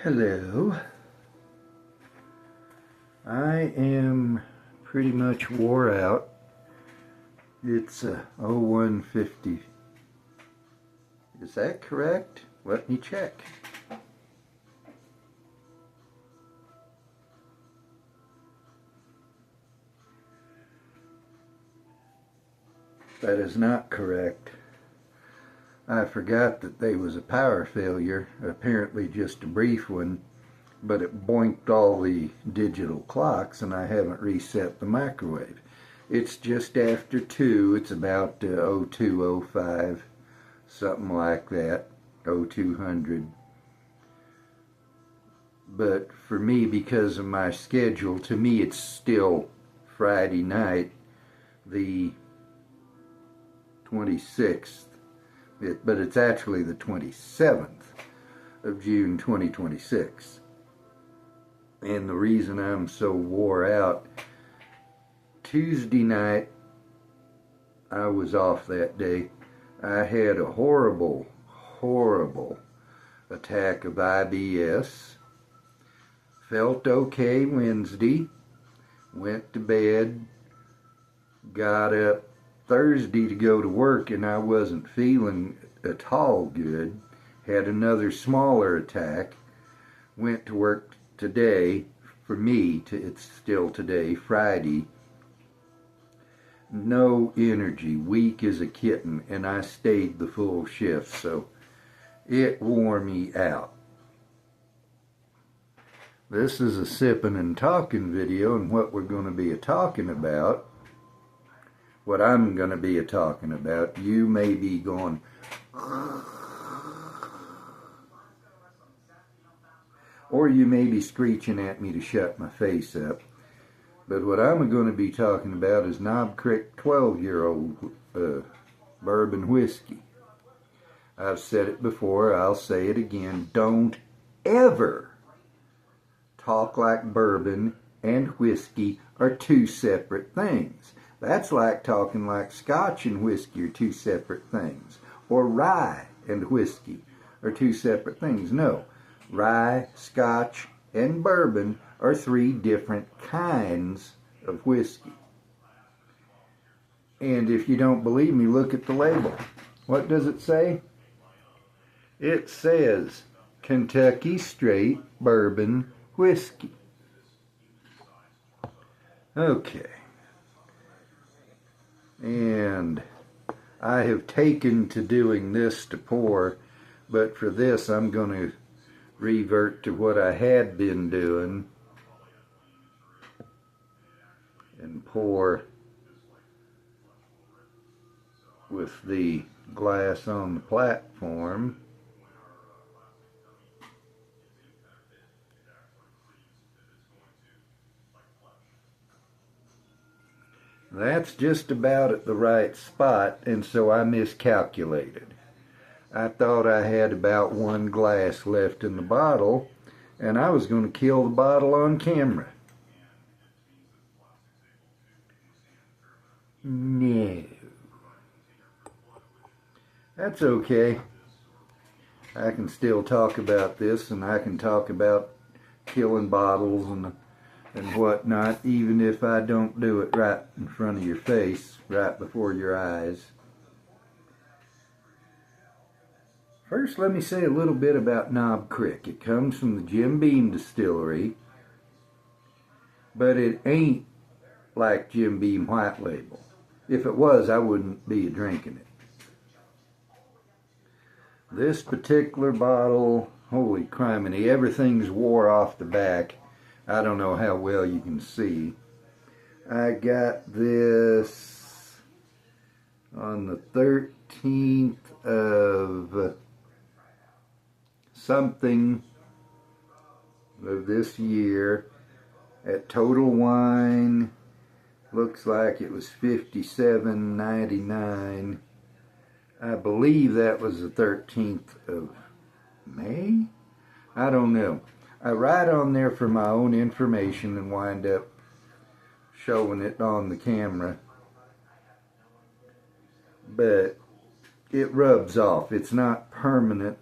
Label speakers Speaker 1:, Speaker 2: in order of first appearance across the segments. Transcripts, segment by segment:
Speaker 1: Hello. I am pretty much wore out. It's 0150. Is that correct? Let me check. That is not correct. I forgot that there was a power failure, apparently just a brief one, but it boinked all the digital clocks and I haven't reset the microwave. It's just after 2, it's about 0205, something like that, 0200. But for me, because of my schedule, to me it's still Friday night, the 26th. But it's actually the 27th of June 2026. And the reason I'm so wore out, Tuesday night, I was off that day. I had a horrible attack of IBS. Felt okay Wednesday. Went to bed. Got up Thursday to go to work and I wasn't feeling at all good. Had another smaller attack. Went to work today. For me, it's still today, Friday. No energy, weak as a kitten, and I stayed the full shift, so it wore me out. This is a sipping and talking video, and what we're going to be talking about, what I'm going to be talking about, you may be going, or you may be screeching at me to shut my face up. But what I'm going to be talking about is Knob Creek 12-year-old bourbon whiskey. I've said it before, I'll say it again, don't ever talk like bourbon and whiskey are two separate things. That's like talking like scotch and whiskey are two separate things. Or rye and whiskey are two separate things. No. Rye, scotch, and bourbon are three different kinds of whiskey. And if you don't believe me, look at the label. What does it say? It says Kentucky Straight Bourbon Whiskey. Okay. And I have taken to doing this to pour, but for this I'm going to revert to what I had been doing and pour with the glass on the platform. That's just about at the right spot, and so I miscalculated. I thought I had about 1 glass left in the bottle, and I was going to kill the bottle on camera. No. That's okay. I can still talk about this, and I can talk about killing bottles and whatnot, even if I don't do it right in front of your face, right before your eyes. First, let me say a little bit about Knob Creek. It comes from the Jim Beam distillery, but it ain't like Jim Beam White Label. If it was, I wouldn't be drinking it. This particular bottle, holy criminy, everything's wore off the back. I don't know how well you can see. I got this on the 13th of something of this year at Total Wine. Looks like it was $57.99. I believe that was the 13th of May? I don't know. I write on there for my own information and wind up showing it on the camera. But it rubs off. It's not permanent.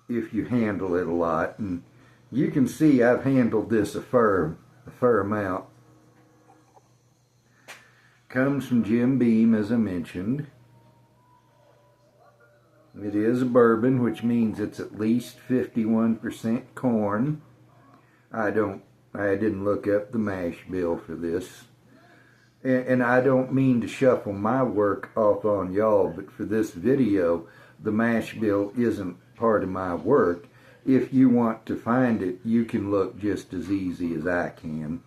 Speaker 1: if you handle it a lot. And you can see I've handled this a fair amount. Comes from Jim Beam, as I mentioned. It is a bourbon, which means it's at least 51% corn. I didn't look up the mash bill for this. And I don't mean to shuffle my work off on y'all, but for this video, the mash bill isn't part of my work. If you want to find it, you can look just as easy as I can.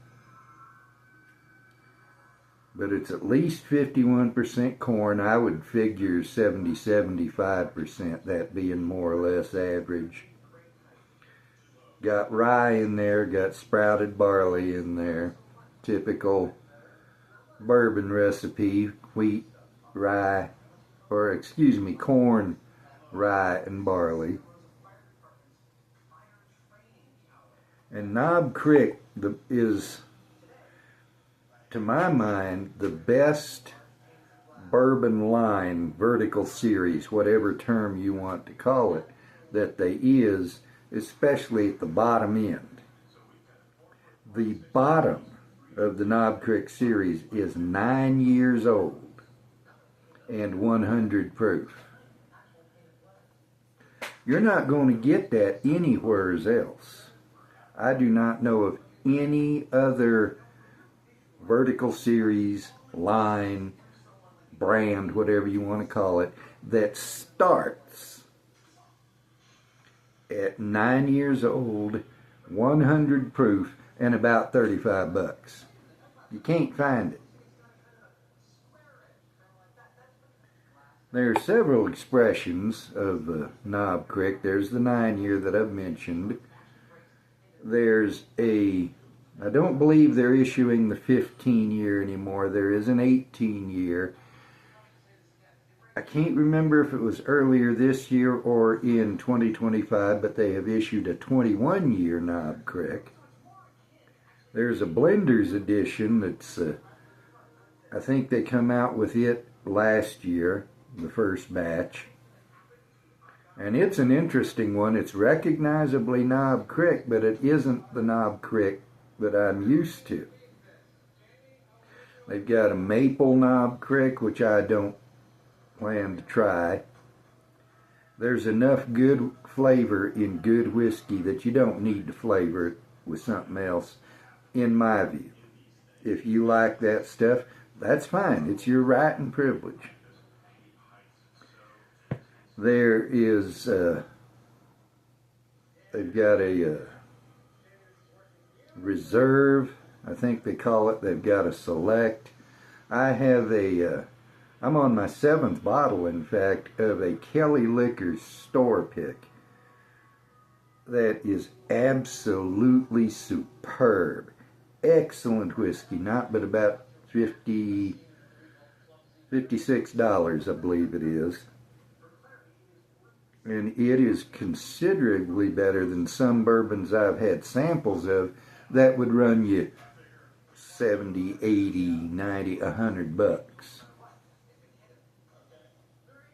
Speaker 1: But it's at least 51% corn. I would figure 70-75%, that being more or less average. Got rye in there, got sprouted barley in there. Typical bourbon recipe, wheat, rye, or excuse me, corn, rye, and barley. And Knob Creek is, to my mind, the best bourbon line, vertical series, whatever term you want to call it, that they is, especially at the bottom end. The bottom of the Knob Creek series is 9 years old and 100 proof. You're not going to get that anywhere else. I do not know of any other vertical series, line, brand, whatever you want to call it, that starts at 9 years old, 100 proof, and about 35 bucks. You can't find it. There are several expressions of Knob Creek. There's the 9-year that I've mentioned. There's I don't believe they're issuing the 15-year anymore. There is an 18-year. I can't remember if it was earlier this year or in 2025, but they have issued a 21-year Knob Creek. There's a blender's edition that's, I think they come out with it last year, the first batch. And it's an interesting one. It's recognizably Knob Creek, but it isn't the Knob Creek that I'm used to. They've got a maple Knob Creek, which I don't plan to try. There's enough good flavor in good whiskey that you don't need to flavor it with something else, in my view. If you like that stuff, that's fine. It's your right and privilege. There is, they've got a reserve, I think they call it. They've got a select. I have I'm on my 7th bottle, in fact, of a Kelly Liquors store pick that is absolutely superb. Excellent whiskey, not but about $56, I believe it is. And it is considerably better than some bourbons I've had samples of that would run you 70, 80, 90, 100 bucks.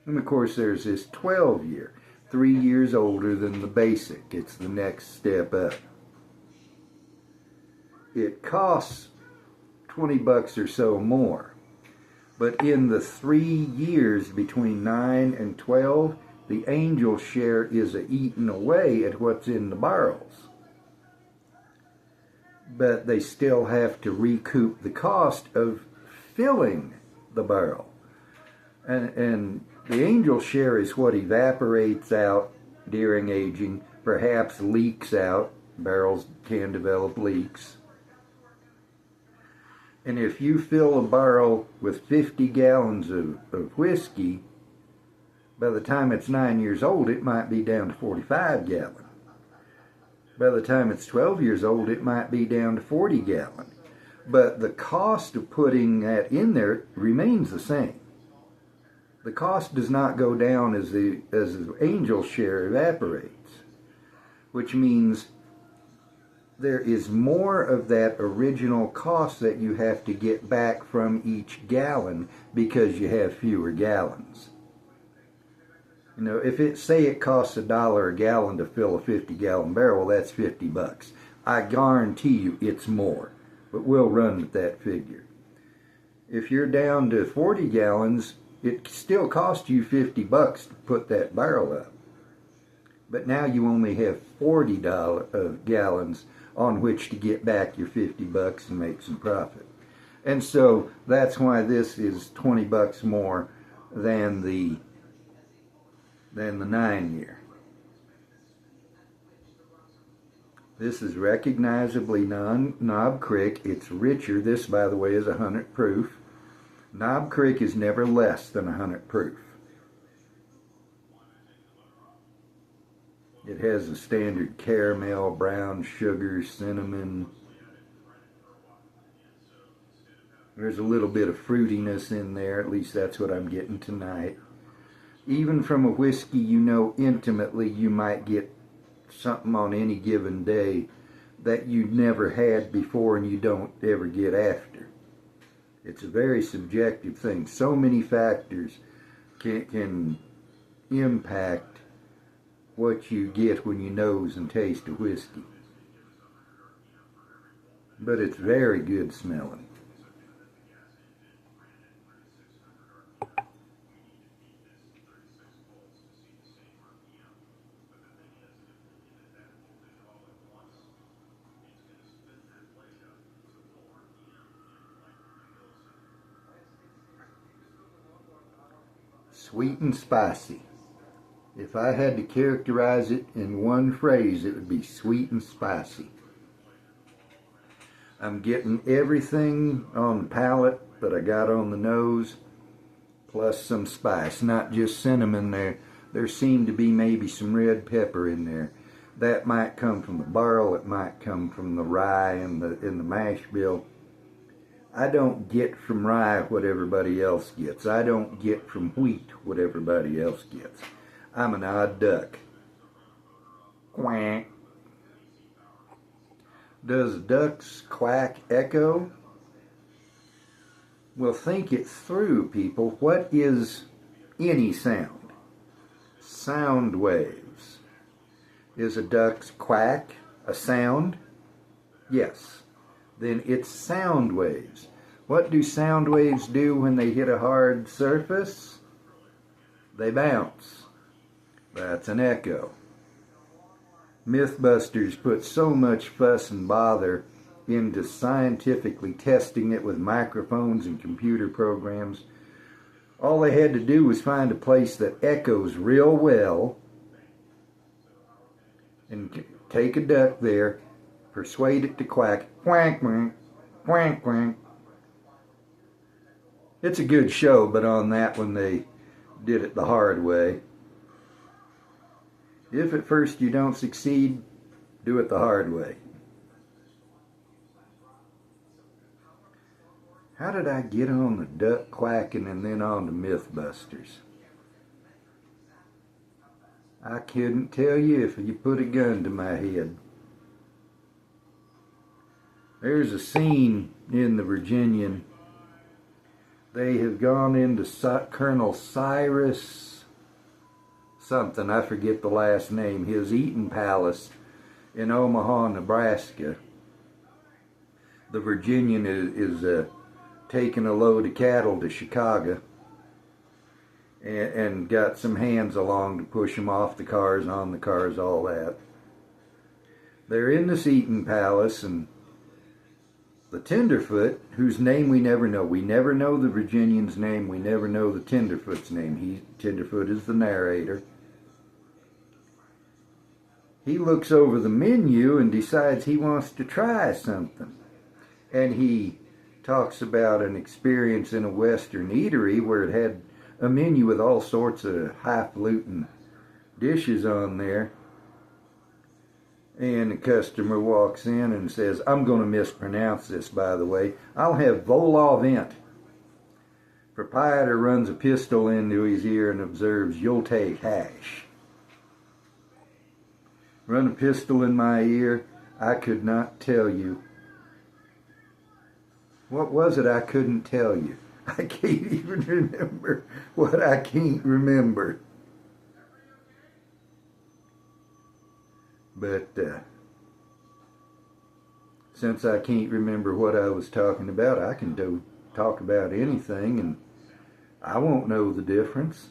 Speaker 1: And of course there's this 12-year, 3 years older than the basic. It's the next step up. It costs 20 bucks or so more. But in the 3 years between 9 and 12, the angel share is eaten away at what's in the barrels. But they still have to recoup the cost of filling the barrel. And the angel share is what evaporates out during aging, perhaps leaks out. Barrels can develop leaks. And if you fill a barrel with 50 gallons of whiskey, by the time it's 9 years old, it might be down to 45 gallons. By the time it's 12 years old, it might be down to 40 gallons. But the cost of putting that in there remains the same. The cost does not go down as the angel share evaporates, which means there is more of that original cost that you have to get back from each gallon because you have fewer gallons. You know, if it say it costs $1 a gallon to fill a 50-gallon barrel, that's $50. I guarantee you it's more, but we'll run with that figure. If you're down to 40 gallons, it still costs you $50 to put that barrel up. But now you only have 40 gallons on which to get back your $50 and make some profit. And so that's why this is $20 more than the 9-year. This is recognizably Knob Creek. It's richer. This, by the way, is 100 proof. Knob Creek is never less than 100 proof. It has a standard caramel, brown sugar, cinnamon. There's a little bit of fruitiness in there. At least that's what I'm getting tonight. Even from a whiskey you know intimately, you might get something on any given day that you never had before and you don't ever get after. It's a very subjective thing. So many factors can impact what you get when you nose and taste a whiskey. But it's very good smelling. Sweet and spicy. If I had to characterize it in one phrase, it would be sweet and spicy. I'm getting everything on the palate that I got on the nose, plus some spice. Not just cinnamon there. There seemed to be maybe some red pepper in there. That might come from the barrel. It might come from the rye and the mash bill. I don't get from rye what everybody else gets. I don't get from wheat what everybody else gets. I'm an odd duck. Quack. Does ducks quack echo? Well, think it through, people. What is any sound? Sound waves. Is a duck's quack a sound? Yes. Then it's sound waves. What do sound waves do when they hit a hard surface? They bounce. That's an echo. Mythbusters put so much fuss and bother into scientifically testing it with microphones and computer programs. All they had to do was find a place that echoes real well and take a duck there, persuade it to quack, quack, quack, quack, quack. It's a good show, but on that one they did it the hard way. If at first you don't succeed, do it the hard way. How did I get on the duck quacking and then on to Mythbusters? I couldn't tell you if you put a gun to my head. There's a scene in the Virginian. They have gone into Colonel Cyrus something, I forget the last name, his eating palace in Omaha, Nebraska. The Virginian is taking a load of cattle to Chicago and got some hands along to push them off the cars, on the cars, all that. They're in this eating palace, and the tenderfoot, whose name we never know. We never know the Virginian's name. We never know the tenderfoot's name. Tenderfoot is the narrator. He looks over the menu and decides he wants to try something. And he talks about an experience in a Western eatery where it had a menu with all sorts of highfalutin dishes on there. And the customer walks in and says, I'm going to mispronounce this, by the way. I'll have vol au vent. Proprietor runs a pistol into his ear and observes, you'll take hash. Run a pistol in my ear. I could not tell you. What was it I couldn't tell you? I can't even remember what I can't remember. But since I can't remember what I was talking about, I can talk about anything and I won't know the difference.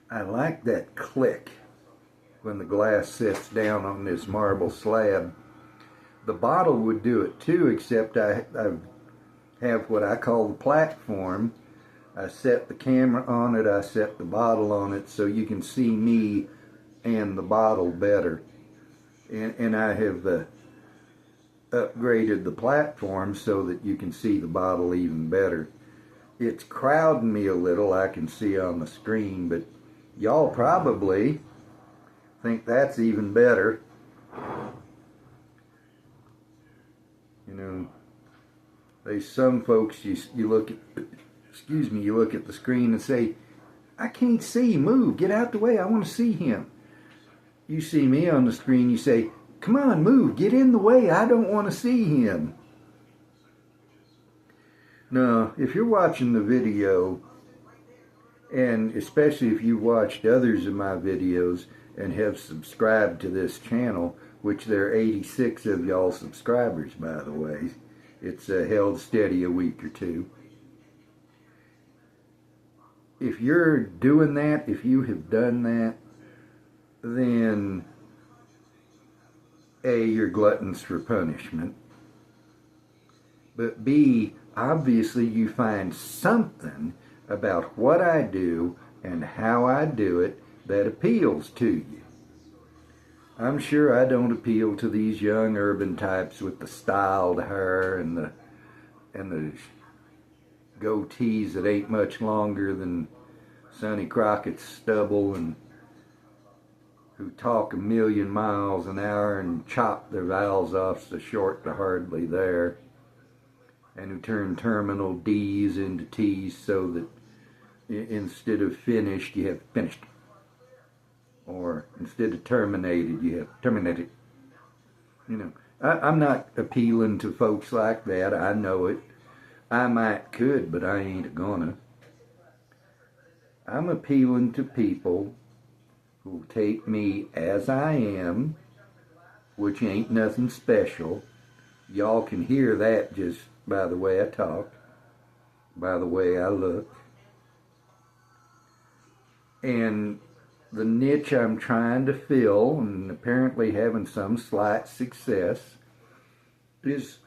Speaker 1: I like that click when the glass sits down on this marble slab. The bottle would do it too, except I have what I call the platform. I set the camera on it, I set the bottle on it so you can see me and the bottle better. And I have upgraded the platform so that you can see the bottle even better. It's crowding me a little, I can see on the screen, but y'all probably think that's even better. You know, there's some folks you look at, you look at the screen and say, I can't see, move, get out the way, I want to see him. You see me on the screen, you say, come on, move, get in the way, I don't want to see him. Now, if you're watching the video, and especially if you watched others of my videos and have subscribed to this channel, which there are 86 of y'all subscribers, by the way. It's held steady a week or two. If you're doing that, if you have done that, then A, you're gluttons for punishment. But B, obviously you find something about what I do and how I do it that appeals to you. I'm sure I don't appeal to these young urban types with the styled hair and the goatees that ain't much longer than Sonny Crockett's stubble, and who talk a million miles an hour and chop their vowels off so short they're hardly there, and who turn terminal D's into T's so that instead of finished you have finished, or instead of terminated you have terminated. You know, I'm not appealing to folks like that. I know it. I might could, but I ain't gonna. I'm appealing to people who take me as I am, which ain't nothing special. Y'all can hear that just by the way I talk, by the way I look. And the niche I'm trying to fill, and apparently having some slight success, is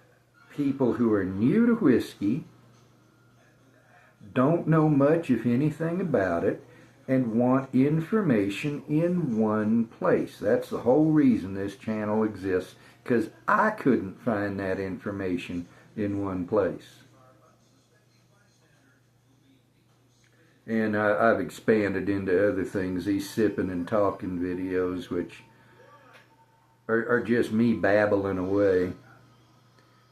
Speaker 1: people who are new to whiskey, don't know much if anything about it, and want information in one place. That's the whole reason this channel exists, because I couldn't find that information in one place. And I've expanded into other things, these sipping and talking videos, which are just me babbling away.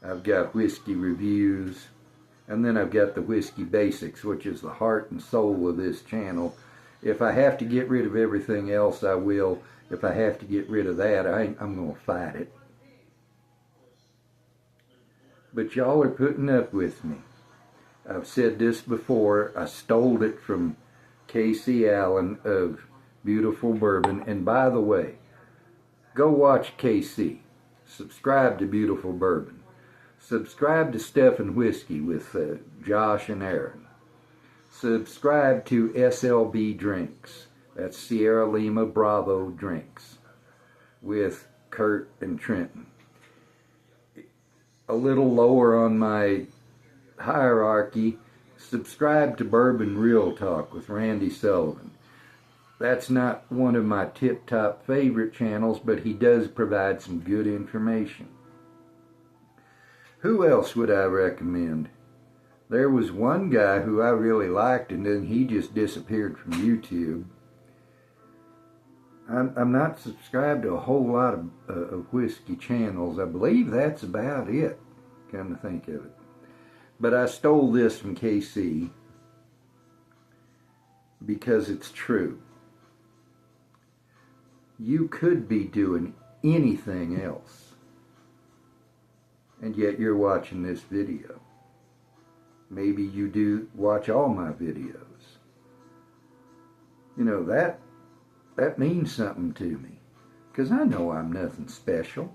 Speaker 1: I've got whiskey reviews, and then I've got the whiskey basics, which is the heart and soul of this channel. If I have to get rid of everything else, I will. If I have to get rid of that, I'm going to fight it. But y'all are putting up with me. I've said this before, I stole it from Casey Allen of Beautiful Bourbon. And by the way, go watch KC. Subscribe to Beautiful Bourbon. Subscribe to Stephen Whiskey with Josh and Aaron. Subscribe to SLB Drinks. That's Sierra Lima Bravo Drinks with Kurt and Trenton. A little lower on my hierarchy, subscribe to Bourbon Real Talk with Randy Sullivan. That's not one of my tip-top favorite channels, but he does provide some good information. Who else would I recommend? There was one guy who I really liked, and then he just disappeared from YouTube. I'm not subscribed to a whole lot of whiskey channels. I believe that's about it, come to think of it. But I stole this from KC because it's true. You could be doing anything else, and yet you're watching this video. Maybe you do watch all my videos. You know, that means something to me, because I know I'm nothing special.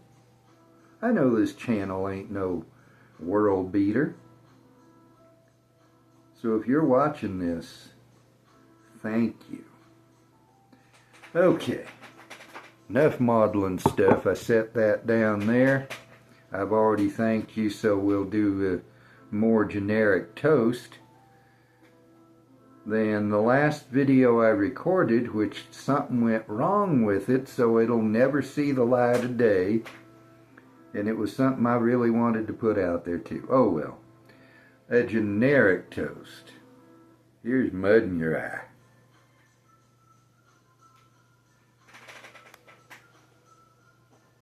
Speaker 1: I know this channel ain't no world beater. So if you're watching this, thank you. Okay, enough modeling stuff. I set that down there. I've already thanked you, so we'll do a more generic toast. Then the last video I recorded, which something went wrong with it, so it'll never see the light of day. And it was something I really wanted to put out there too. Oh well. A generic toast. Here's mud in your eye.